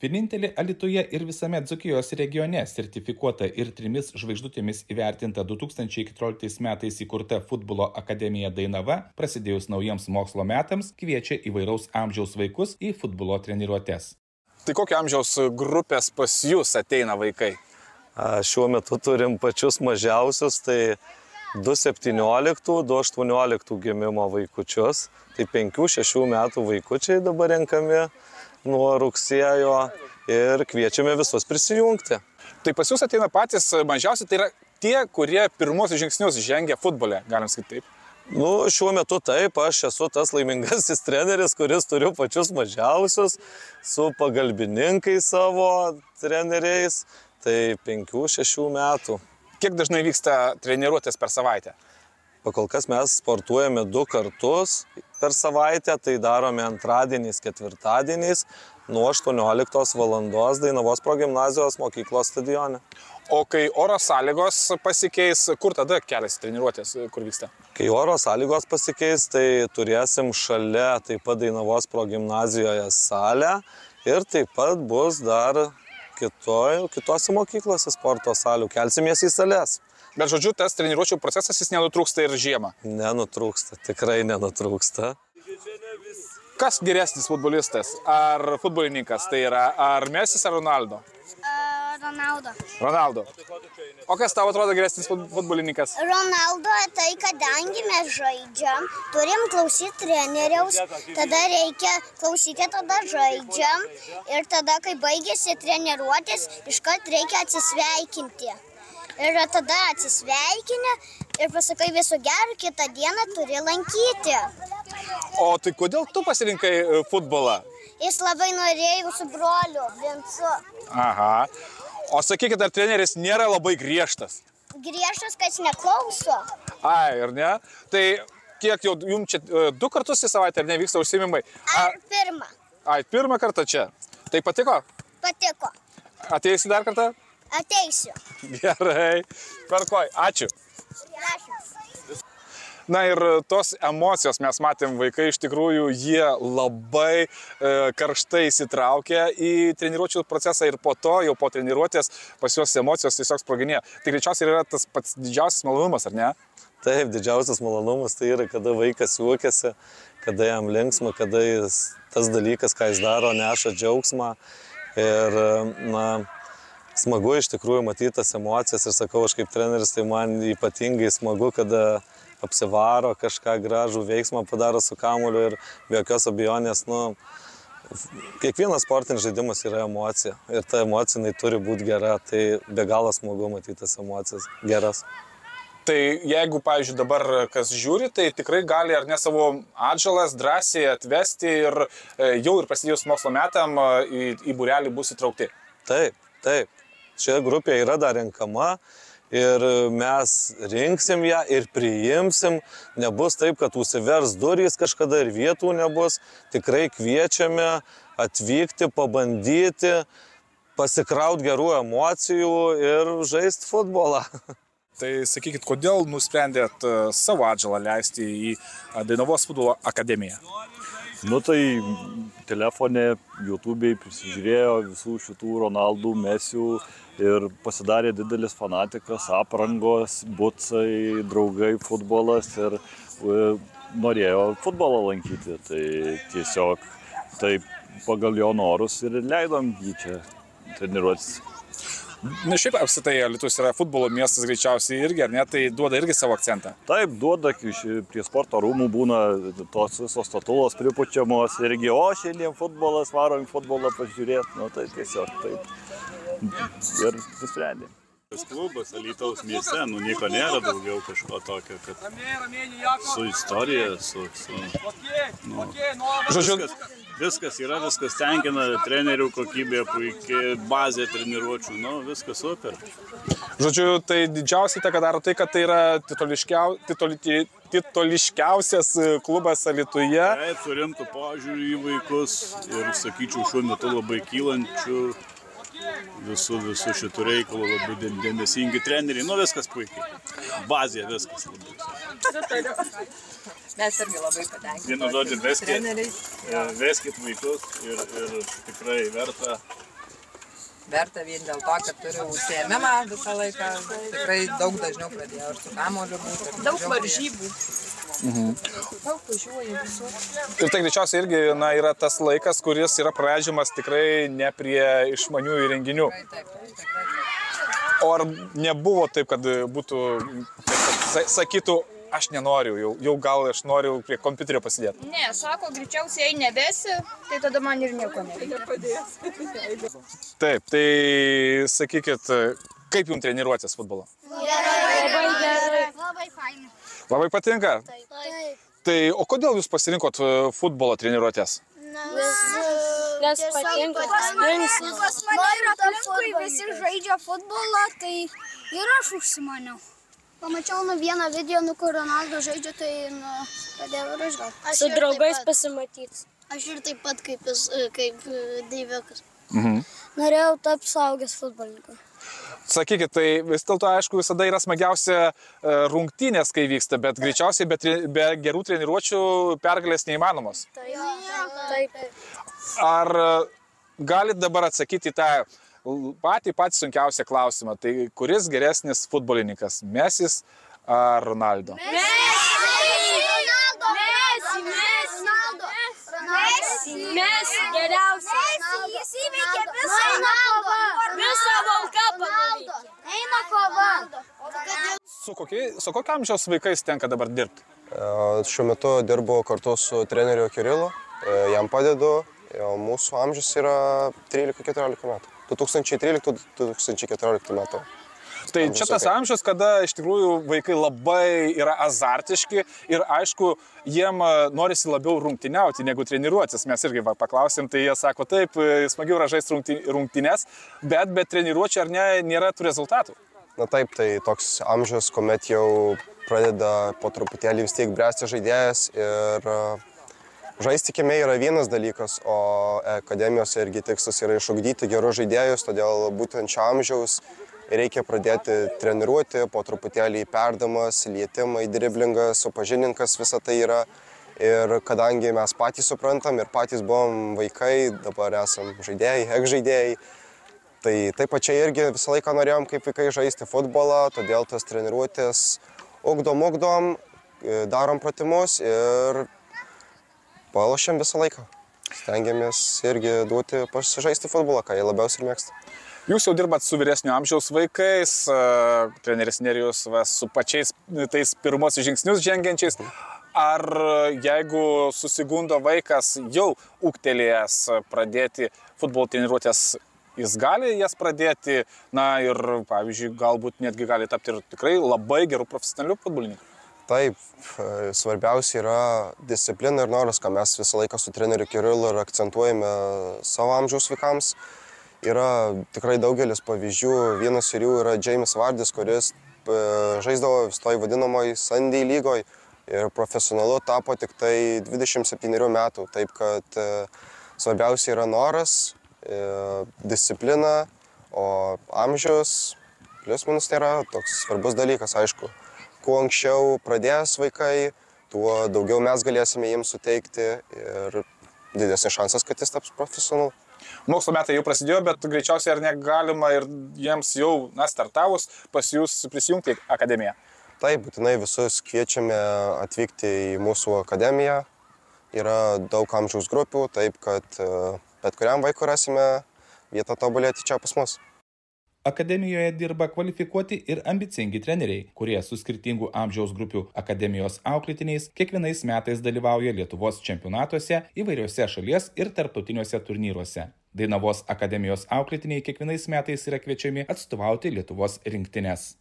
Vienintelė Alytuje ir visame Dzūkijos regione sertifikuota ir 3 žvaigždutėmis įvertinta 2014 metais įkurta futbolo akademija Dainava, prasidėjus naujiems mokslo metams, kviečia įvairaus amžiaus vaikus į futbolo treniruotes. Tai kokio amžiaus grupės pas jūs ateina vaikai? Šiuo metu turim pačius mažiausius, tai 2-17, 2-18 gimimo vaikučius. Tai 5-6 metų vaikučiai dabar renkami nuo rugsėjo ir kviečiame visus prisijungti. Tai pas jūs ateina patys mažiausi, tai yra tie, kurie pirmosius žingsnius žengia futbole, galim sakyti taip? Šiuo metu taip, aš esu tas laimingasis treneris, kuris turiu pačius mažiausius, su pagalbininkais savo treneriais, tai 5-6 metų. Kiek dažnai vyksta treniruotės per savaitę? Pakol kas mes sportuojame 2 kartus per savaitę, tai darome antradieniais, ketvirtadieniais nuo 18 valandos Dainavos progimnazijos mokyklos stadione. O kai oro sąlygos pasikeis, kur tada keliasi treniruotės, kur vyksta? Kai oro sąlygos pasikeis, tai turėsim šalia taip pat Dainavos progimnazijoje salę ir taip pat bus dar kitose mokyklose sporto salių, kelsimės į sales. Bet žodžiu, tas treniruočių procesas jis nenutrūksta ir žiemą? Nenutrūksta, tikrai nenutrūksta. Kas geresnis futbolistas? Ar futbolininkas tai yra? Ar Mesis ar Ronaldo? Ronaldo. Ronaldo. O kas tau atrodo geresnis futbolininkas? Ronaldo, tai kadangi mes žaidžiam, turim klausyti treneriaus, tada reikia klausyti, tada žaidžiam ir tada, kai baigėsi treniruotės, iškart reikia atsisveikinti. Ir tada atsisveikinę ir pasakai viso gero, kitą dieną turi lankyti. O tai kodėl tu pasirinkai futbolą? Jis labai norėjo su broliu, Vincu. Aha. O sakykit, ar treneris nėra labai griežtas? Griežtas, kad jis neklauso. Ai, ir ne? Tai kiek jau jums čia 2 kartus į savaitę ar nevyksta užsiėmimai? Ar pirmą? Ai, 1 kartą čia. Tai patiko? Patiko. Ateisi dar kartą? Ateisiu. Gerai. Tvarkoj. Ačiū. Ačiū. Na ir tos emocijos mes matėm, vaikai iš tikrųjų jie labai karštai įsitraukia į treniruočių procesą ir po to, jau po treniruotės, pas juos emocijos tiesiog sproginėja. Tai greičiausiai yra tas pats didžiausias malonumas, ar ne? Taip, didžiausias malonumas tai yra, kada vaikas juokiasi, kada jam linksma, kada tas dalykas, ką jis daro, neša džiaugsmą. Ir, smagu iš tikrųjų matyti tas emocijas ir sakau, aš kaip treneris, tai man ypatingai smagu, kada apsivaro kažką gražų veiksmą padaro su kamuoliu ir be jokios abejonės, kiekvienas sportinis žaidimas yra emocija ir ta emocija turi būti gera, tai be galo smagu matyti tas emocijas geras. Tai jeigu, pavyzdžiui, dabar kas žiūri, tai tikrai gali ar ne savo atžalas drąsiai atvesti ir jau ir prasidėjus mokslo metam į būrelį bus įtraukti. Taip, taip. Šia grupė yra dar renkama ir mes rinksim ją ir priimsim. Nebus taip, kad užsivers durys kažkada ir vietų nebus. Tikrai kviečiame atvykti, pabandyti, pasikrauti gerų emocijų ir žaisti futbolą. Tai sakykit, kodėl nusprendėt savo atžalą leisti į Dainavos futbolo akademiją? Tai telefone, YouTube'ai prisižiūrėjo visų šitų Ronaldų, Mesių ir pasidarė didelis fanatikas, aprangos, bucai, draugai, futbolas ir norėjo futbolą lankyti. Tai tiesiog taip pagal jo norus ir leidom jį čia treniruotis. Na šiaip apsitai Alytus yra futbolo miestas greičiausiai irgi, ar ne? Tai duoda irgi savo akcentą. Taip, duoda, prie sporto rūmų būna tos visos statulos pripučiamos irgi, o šiandien futbolas, varom futbolą pažiūrėti, tai tiesiog taip. Ir nusprendėm. Tas klubas Alytaus mieste, nieko nėra daugiau kažko tokio, kad su istorija, Žodžiu, viskas yra, viskas tenkina, trenerių kokybė puikiai, bazė treniruočių, viskas super. Žodžiu, tai didžiausiai įtaką daro tai, kad tai yra titoliškiausias klubas Alytuje. Taip, su rimtu požiūriu į vaikus ir, sakyčiau, šiuo metu labai kylančių visų šitų reikalų, labai dėmesingi treneriai, viskas puikiai. Bazė, viskas labai. Mes irgi labai patenkinti. Vienu žodžiu, veskit vaikus ir tikrai verta verta vien dėl to, kad turiu užsiėmimą visą laiką. Tikrai daug dažniau pradėjau ir su kamuoliu būti. Daug varžybų. Daug važiuoju visur. Ir tai greičiausiai irgi yra tas laikas, kuris yra praleidžiamas tikrai ne prie išmaniųjų įrenginių. Taip. O ar nebuvo taip, kad būtų, sakytų, aš nenoriu, jau gal aš noriu prie kompiuterio pasidėti? Ne, sako, greičiausiai jei nebesi, tai tada man ir nieko nereikia. Taip, tai sakykit, kaip jums treniruotės futbolo? Labai gerai. Labai fainai. Labai patinka? Taip. Tai o kodėl jūs pasirinkot futbolo treniruotės? Nes patinka. Pas mane yra aplinkui visi žaidžia futbolą, tai ir aš užsimaniau. Pamačiau vieną video, kur Ronaldo žaidžia, tai pradėjau ir aš gal. Su draugais pasimatyti. Aš ir taip pat kaip Deivikas. Norėjau tapti suaugęs futbolininku. Sakykit, tai vis dėlto, aišku, visada yra smagiausia rungtynės, kai vyksta, bet greičiausiai be gerų treniruočių pergalės neįmanomos. Taip. Ar galit dabar atsakyti tą patį sunkiausią klausimą, tai kuris geresnis futbolininkas, Mesis ar Ronaldo? Messi geriausias. Jis įveikė visą Valkapą. Eina kova. Su kokio amžiaus vaikais tenka dabar dirbti? Šiuo metu dirbu kartu su treneriu Kirilu, jam padedu, o mūsų amžius yra 13-14 metų. 2013-2014 metų. Tai čia tas amžius, kada iš tikrųjų vaikai labai yra azartiški ir aišku, jiem norisi labiau rungtyniauti negu treniruotis. Mes irgi paklausėm, tai jie sako, taip, smagiau yra žaisti rungtynes, bet be treniruočių ar ne, nėra tų rezultatų. Na taip, tai toks amžius, kuomet jau pradeda po truputėlį vis tiek bręsti žaidėjas ir žaisti kieme yra vienas dalykas, o akademijos irgi tikslas yra išugdyti gerus žaidėjus, todėl būtent šio amžiaus reikia pradėti treniruoti, po truputėlį perdamas, lietimai, driblingas, supažininkas, visa tai yra. Ir kadangi mes patys suprantam ir patys buvom vaikai, dabar esam žaidėjai, žaidėjai, tai taip pačiai irgi visą laiką norėjom kaip vaikai žaisti futbolą, todėl tas treniruotės ugdom, darom pratimus ir palošiam visą laiką. Stengiamės irgi duoti pasižaisti futbolą, ką jie labiausiai mėgsta. Jūs jau dirbat su vyresnio amžiaus vaikais, treneris Nerijus su pačiais tais pirmosius žingsnius žengiančiais. Ar jeigu susigundo vaikas jau ūgtelėjęs pradėti futbolo treniruotės, jis gali jas pradėti, ir, pavyzdžiui, galbūt netgi gali tapti ir tikrai labai gerų profesionalių futbolininkų? Taip, svarbiausia yra disciplina ir noras, ką mes visą laiką su treneriu Kirilu ir akcentuojame savo amžiaus vaikams. Yra tikrai daugelis pavyzdžių, vienas ir jų yra James Vardis, kuris žaisdavo toj vadinamoj Sunday lygoj ir profesionalu tapo tik tai 27 metų. Taip kad svarbiausia yra noras, disciplina, o amžius plius minus tai yra toks svarbus dalykas, aišku. Kuo anksčiau pradės vaikai, tuo daugiau mes galėsime jiems suteikti ir didesnis šansas, kad jis taps profesionalu. Mokslo metai jau prasidėjo, bet greičiausiai ar negalima ir jiems jau startavus pas jūs prisijungti į akademiją? Taip, būtinai visus kviečiame atvykti į mūsų akademiją. Yra daug amžiaus grupių, taip kad bet kuriam vaikui rasime vietą tobulėti čia pas mus. Akademijoje dirba kvalifikuoti ir ambicingi treneriai, kurie su skirtingų amžiaus grupių akademijos auklėtiniais kiekvienais metais dalyvauja Lietuvos čempionatuose įvairiuose šalies ir tarptautiniuose turnyruose. Dainavos akademijos auklėtiniai kiekvienais metais yra kviečiami atstovauti Lietuvos rinktines.